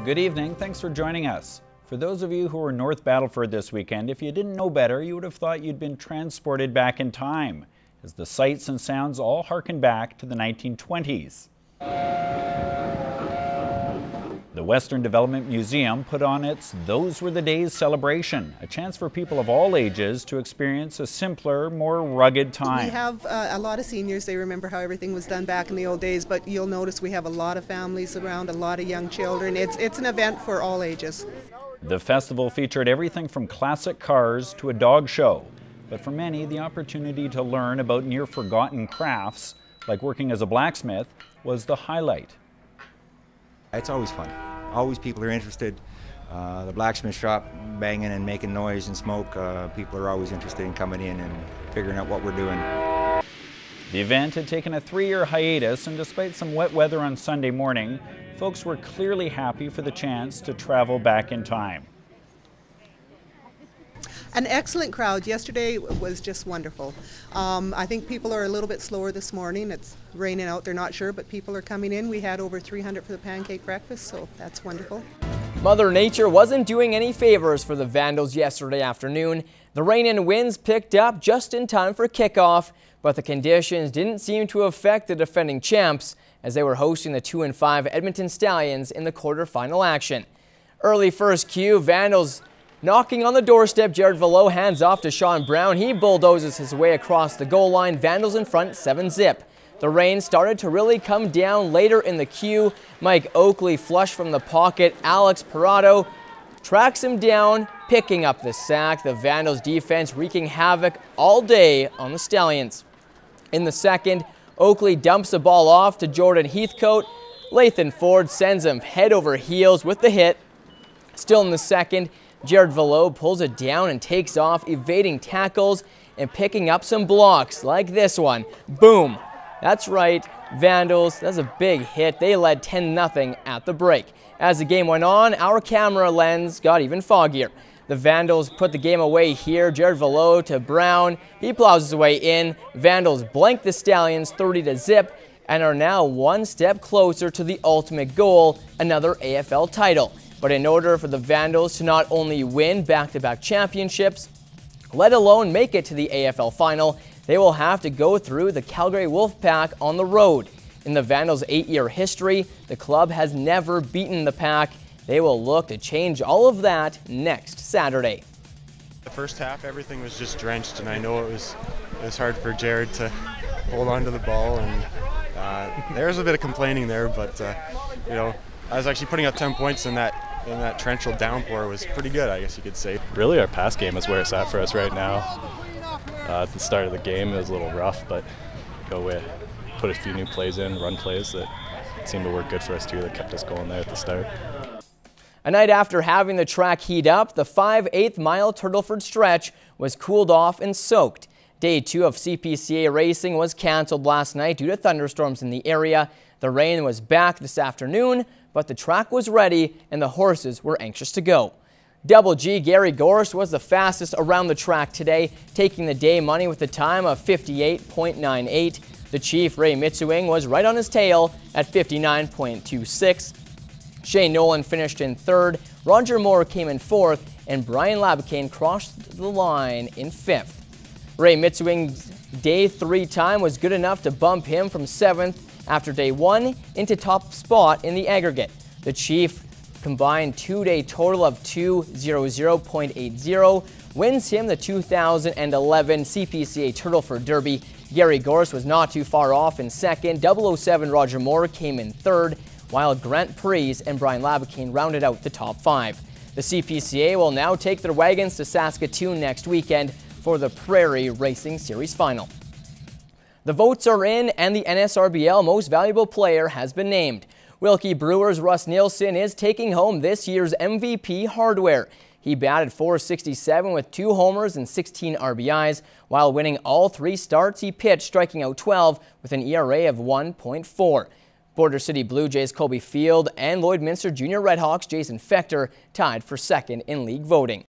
Good evening, thanks for joining us. For those of you who were North Battleford this weekend, if you didn't know better, you would have thought you'd been transported back in time, as the sights and sounds all harken back to the 1920s. The Western Development Museum put on its Those Were the Days celebration, a chance for people of all ages to experience a simpler, more rugged time. We have a lot of seniors. They remember how everything was done back in the old days, but you'll notice we have a lot of families around, a lot of young children. It's an event for all ages. The festival featured everything from classic cars to a dog show, but for many, the opportunity to learn about near-forgotten crafts, like working as a blacksmith, was the highlight. It's always fun. Always people are interested. The blacksmith shop banging and making noise and smoke, people are always interested in coming in and figuring out what we're doing. The event had taken a 3-year hiatus, and despite some wet weather on Sunday morning, folks were clearly happy for the chance to travel back in time. An excellent crowd. Yesterday was just wonderful. I think people are a little bit slower this morning. It's raining out, they're not sure, but people are coming in. We had over 300 for the pancake breakfast, so that's wonderful. Mother Nature wasn't doing any favors for the Vandals yesterday afternoon. The rain and winds picked up just in time for kickoff, but the conditions didn't seem to affect the defending champs as they were hosting the 2-5 Edmonton Stallions in the quarterfinal action. Early first cue, Vandals knocking on the doorstep. Jared Velo hands off to Sean Brown. He bulldozes his way across the goal line. Vandals in front 7-zip. The rain started to really come down later in the queue. Mike Oakley flushed from the pocket. Alex Parado tracks him down, picking up the sack. The Vandals defense wreaking havoc all day on the Stallions. In the second, Oakley dumps the ball off to Jordan Heathcote. Lathan Ford sends him head over heels with the hit. Still in the second, Jared Velo pulls it down and takes off, evading tackles and picking up some blocks like this one. Boom. That's right, Vandals. That's a big hit. They led 10-0 at the break. As the game went on, our camera lens got even foggier. The Vandals put the game away here. Jared Velo to Brown. He plows his way in. Vandals blank the Stallions 30-0 and are now one step closer to the ultimate goal, another AFL title. But in order for the Vandals to not only win back-to-back championships, let alone make it to the AFL final, they will have to go through the Calgary Wolfpack on the road. In the Vandals' 8-year history, the club has never beaten the Pack. They will look to change all of that next Saturday. The first half, everything was just drenched, and I know it was hard for Jared to hold on to the ball, and there was a bit of complaining there, but you know, I was actually putting up 10 points in that torrential downpour. Was pretty good, I guess you could say. Really, our pass game is where it's at for us right now. At the start of the game, it was a little rough, but put a few new plays in, run plays that seemed to work good for us too, that kept us going there at the start. A night after having the track heat up, the 5/8 mile Turtleford stretch was cooled off and soaked. Day 2 of CPCA racing was canceled last night due to thunderstorms in the area. The rain was back this afternoon, but the track was ready and the horses were anxious to go. Double G Gary Gorst was the fastest around the track today, taking the day money with a time of 58.98. The Chief Ray Mitsuing was right on his tail at 59.26. Shane Nolan finished in third, Roger Moore came in fourth, and Brian Labicane crossed the line in fifth. Ray Mitsuing's day 3 time was good enough to bump him from 7th after day 1 into top spot in the aggregate. The Chief combined 2-day total of 2:00.80 wins him the 2011 CPCA Turtleford Derby. Gary Gorst was not too far off in second. 007 Roger Moore came in third, while Grant Pries and Brian Labicane rounded out the top 5. The CPCA will now take their wagons to Saskatoon next weekend for the Prairie Racing Series final. The votes are in and the NSRBL Most Valuable Player has been named. Wilkie Brewers' Russ Nielsen is taking home this year's MVP hardware. He batted .467 with 2 homers and 16 RBIs. While winning all 3 starts, he pitched, striking out 12 with an ERA of 1.4. Border City Blue Jays' Colby Field and Lloydminster Junior Redhawks' Jason Fechter tied for second in league voting.